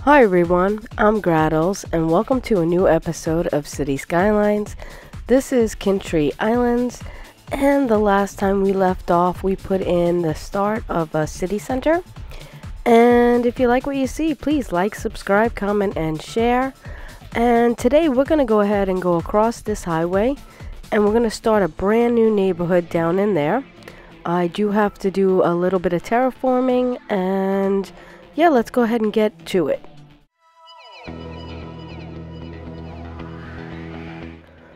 Hi everyone, I'm Grahtles and welcome to a new episode of City Skylines. This is Kyntre Islands, and the last time we left off we put in the start of a city center. And if you like what you see, please like, subscribe, comment, and share. And today we're going to go ahead and go across this highway and we're going to start a brand new neighborhood down in there. I do have to do a little bit of terraforming, and yeah, let's go ahead and get to it.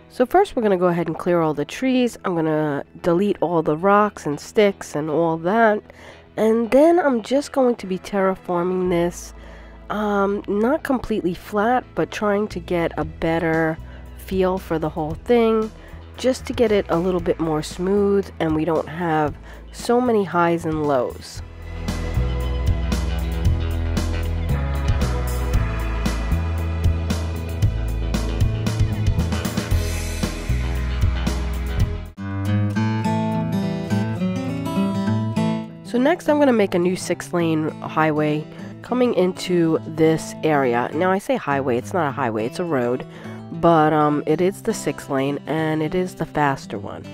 So first we're going to go ahead and clear all the trees. I'm going to delete all the rocks and sticks and all that. And then I'm just going to be terraforming this. Not completely flat, but trying to get a better feel for the whole thing. Just to get it a little bit more smooth and we don't have so many highs and lows. So next I'm going to make a new 6-lane highway coming into this area. Now I say highway, it's not a highway, it's a road, but it is the 6-lane and it is the faster one.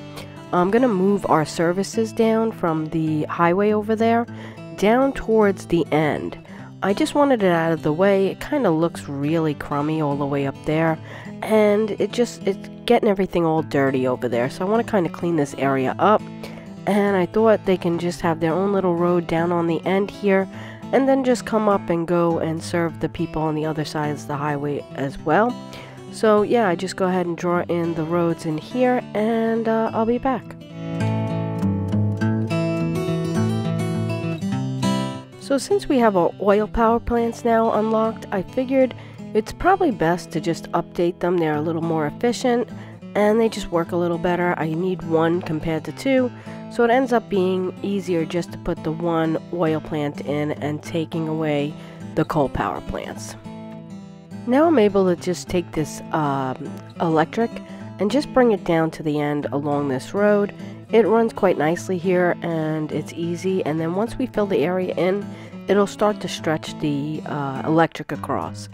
I'm going to move our services down from the highway over there down towards the end. I just wanted it out of the way. It kind of looks really crummy all the way up there, and it's getting everything all dirty over there. So I want to kind of clean this area up. And I thought they can just have their own little road down on the end here, and then just come up and go and serve the people on the other side of the highway as well. So yeah, I just go ahead and draw in the roads in here, and I'll be back. So since we have our oil power plants now unlocked, I figured it's probably best to just update them. They're a little more efficient and they just work a little better. I need one compared to two. So it ends up being easier just to put the one oil plant in and taking away the coal power plants. Now I'm able to just take this electric and just bring it down to the end along this road. It runs quite nicely here and it's easy, and then once we fill the area in, it'll start to stretch the electric across.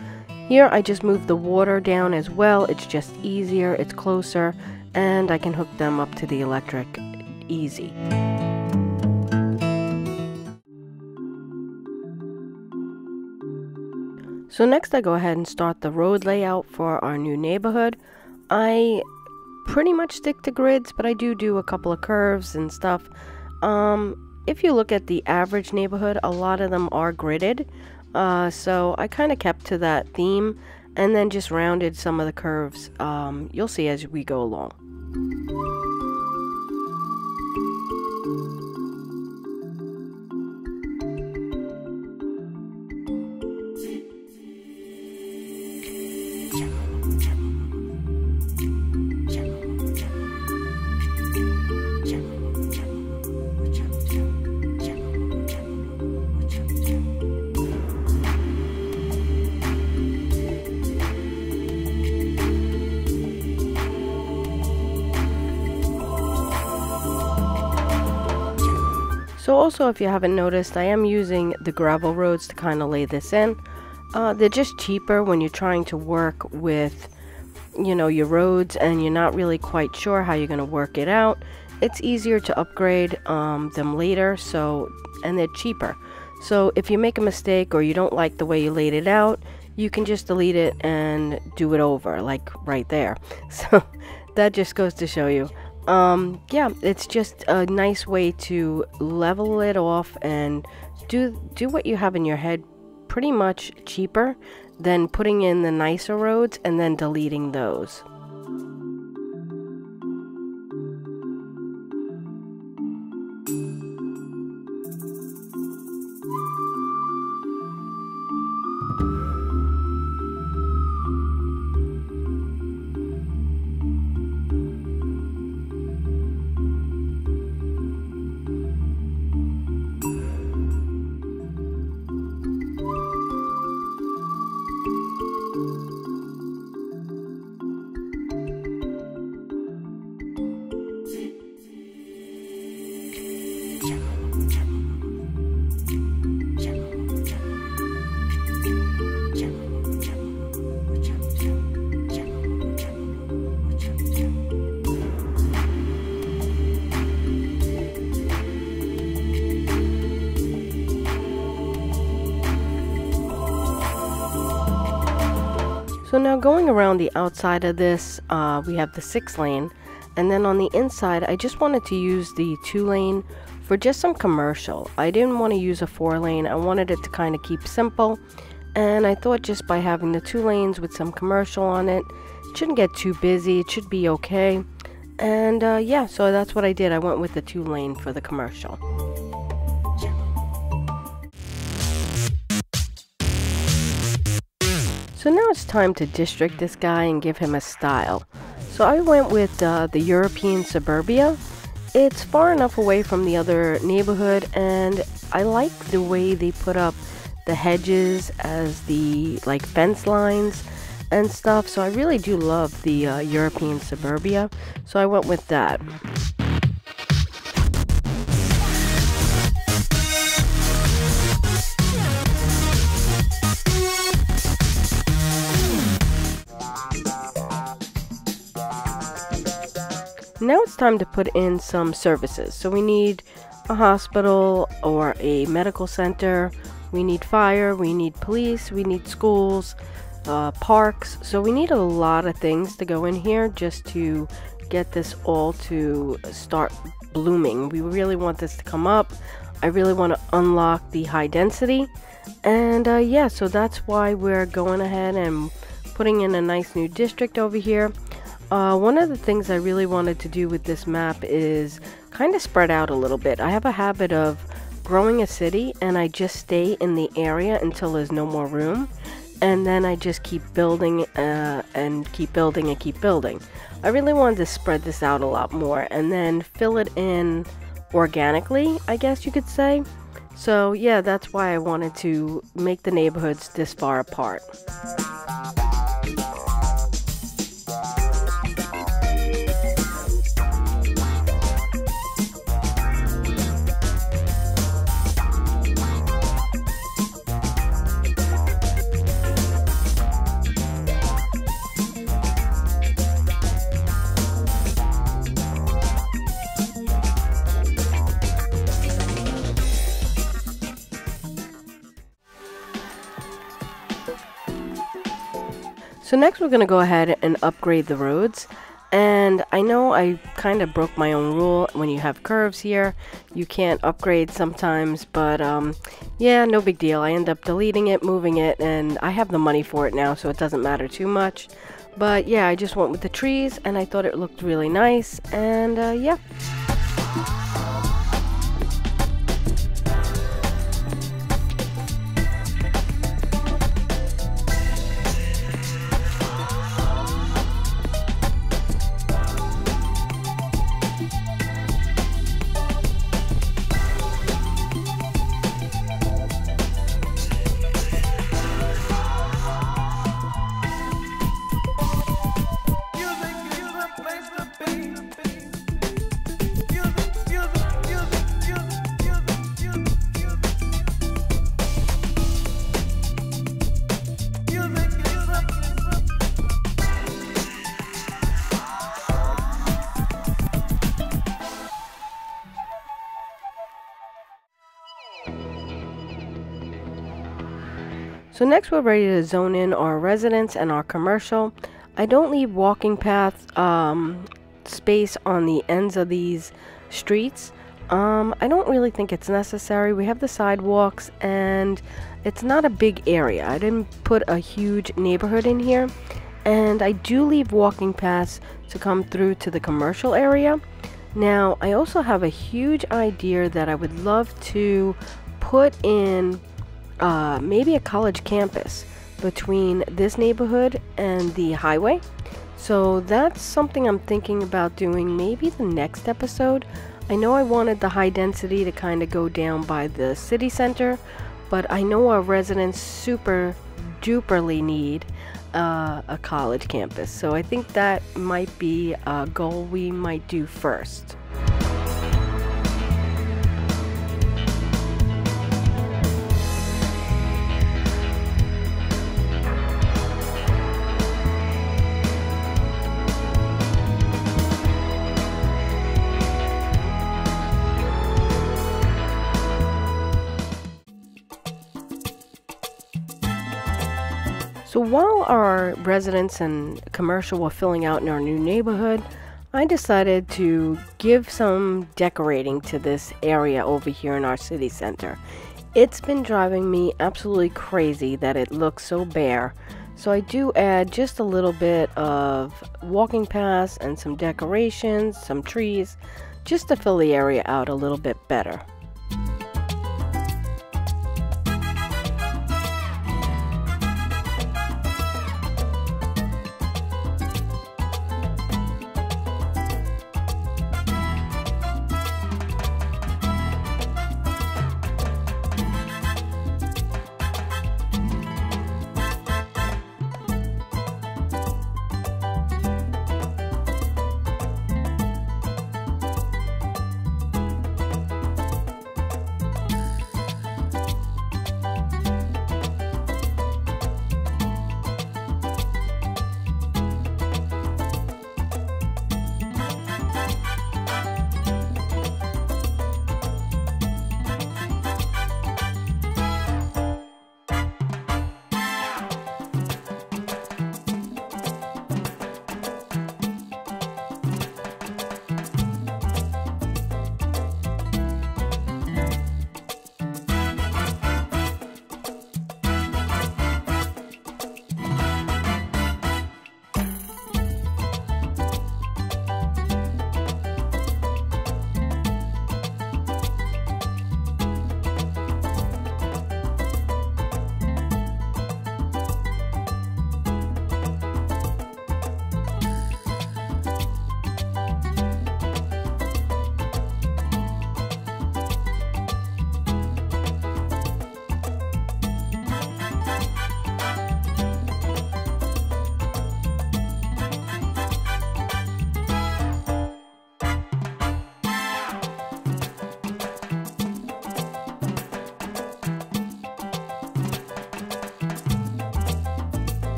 Here I just move the water down as well. It's just easier, it's closer, and I can hook them up to the electric easy. So next I go ahead and start the road layout for our new neighborhood. I pretty much stick to grids, but I do a couple of curves and stuff. If you look at the average neighborhood, a lot of them are gridded. So I kind of kept to that theme and then just rounded some of the curves. You'll see as we go along. So also, if you haven't noticed, I am using the gravel roads to kind of lay this in. They're just cheaper when you're trying to work with, you know, your roads and you're not really quite sure how you're going to work it out. It's easier to upgrade them later, and they're cheaper. So if you make a mistake or you don't like the way you laid it out, you can just delete it and do it over, like right there. So that just goes to show you. Yeah, it's just a nice way to level it off and do what you have in your head pretty much cheaper than putting in the nicer roads and then deleting those. So now going around the outside of this, we have the 6-lane, and then on the inside, I just wanted to use the 2-lane for just some commercial. I didn't want to use a 4-lane. I wanted it to kind of keep simple, and I thought just by having the 2 lanes with some commercial on it, it shouldn't get too busy. It should be okay. And yeah, so that's what I did. I went with the 2-lane for the commercial. So now it's time to district this guy and give him a style. So I went with the European Suburbia. It's far enough away from the other neighborhood, and I like the way they put up the hedges as the like fence lines and stuff. So I really do love the European Suburbia. So I went with that. Now it's time to put in some services. So we need a hospital or a medical center, we need fire, we need police, we need schools, parks. So we need a lot of things to go in here just to get this all to start blooming. We really want this to come up. I really want to unlock the high density. And yeah, so that's why we're going ahead and putting in a nice new district over here. One of the things I really wanted to do with this map is kind of spread out a little bit. I have a habit of growing a city and I just stay in the area until there's no more room, and then I just keep building and keep building and keep building. I really wanted to spread this out a lot more and then fill it in organically, I guess you could say. So yeah, that's why I wanted to make the neighborhoods this far apart. So next we're going to go ahead and upgrade the roads. And I know I kind of broke my own rule. When you have curves here, you can't upgrade sometimes, but yeah, no big deal. I end up deleting it, moving it, and I have the money for it now, so it doesn't matter too much. But yeah, I just went with the trees, and I thought it looked really nice, and yeah. So next we're ready to zone in our residence and our commercial. I don't leave walking path space on the ends of these streets. I don't really think it's necessary. We have the sidewalks and it's not a big area. I didn't put a huge neighborhood in here. And I do leave walking paths to come through to the commercial area. Now, I also have a huge idea that I would love to put in maybe a college campus between this neighborhood and the highway. So that's something I'm thinking about doing maybe the next episode. I know I wanted the high density to kind of go down by the city center, but I know our residents super duperly need a college campus. So I think that might be a goal we might do first. So So while our residents and commercial were filling out in our new neighborhood, I decided to give some decorating to this area over here in our city center. It's been driving me absolutely crazy that it looks so bare. So I do add just a little bit of walking paths and some decorations, some trees, just to fill the area out a little bit better.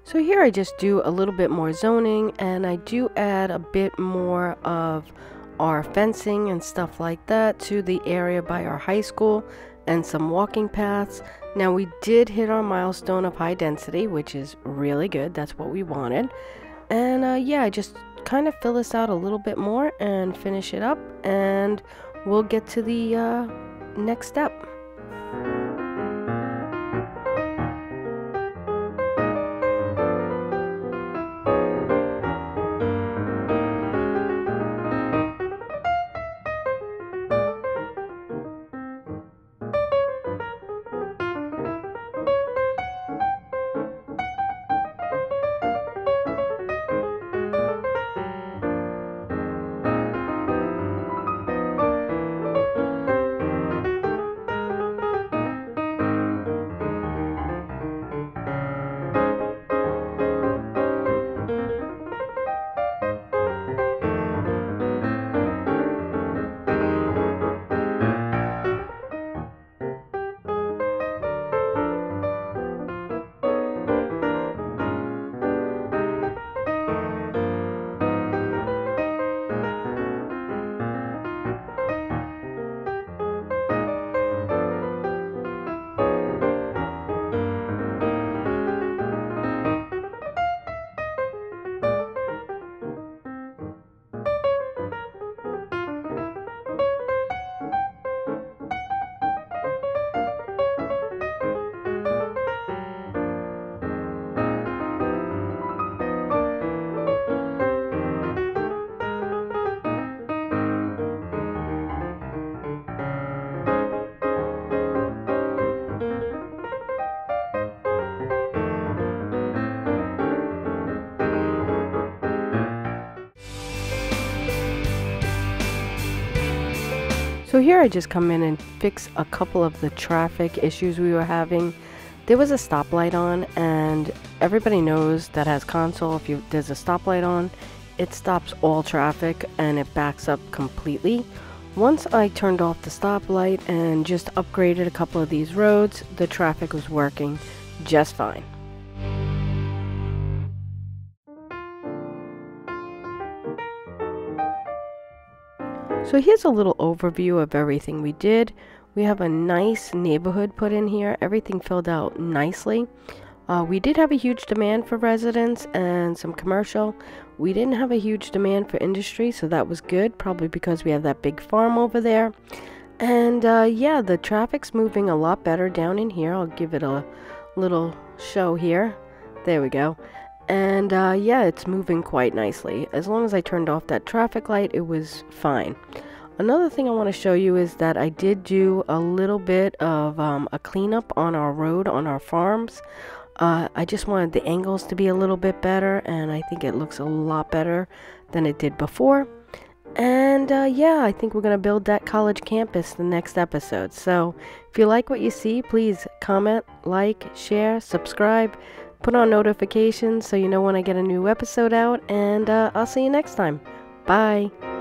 So here I just do a little bit more zoning, and I do add a bit more of our fencing and stuff like that to the area by our high school and some walking paths. Now we did hit our milestone of high density, which is really good. That's what we wanted. And yeah, I just kind of fill this out a little bit more and finish it up, and we'll get to the next step. So here I just come in and fix a couple of the traffic issues we were having. There was a stoplight on, and everybody knows that has console, if there's a stoplight on, it stops all traffic and it backs up completely. Once I turned off the stoplight and just upgraded a couple of these roads, the traffic was working just fine. So here's a little overview of everything we did. We have a nice neighborhood put in here. Everything filled out nicely. We did have a huge demand for residents and some commercial. We didn't have a huge demand for industry, so that was good, probably because we have that big farm over there. And yeah, the traffic's moving a lot better down in here. I'll give it a little show here. There we go. And yeah, it's moving quite nicely. As long as I turned off that traffic light, it was fine. Another thing I want to show you is that I did do a little bit of a cleanup on our road, on our farms. I just wanted the angles to be a little bit better, and I think it looks a lot better than it did before. And yeah, I think we're going to build that college campus the next episode. So if you like what you see, please comment, like, share, subscribe, put on notifications so you know when I get a new episode out, and I'll see you next time. Bye!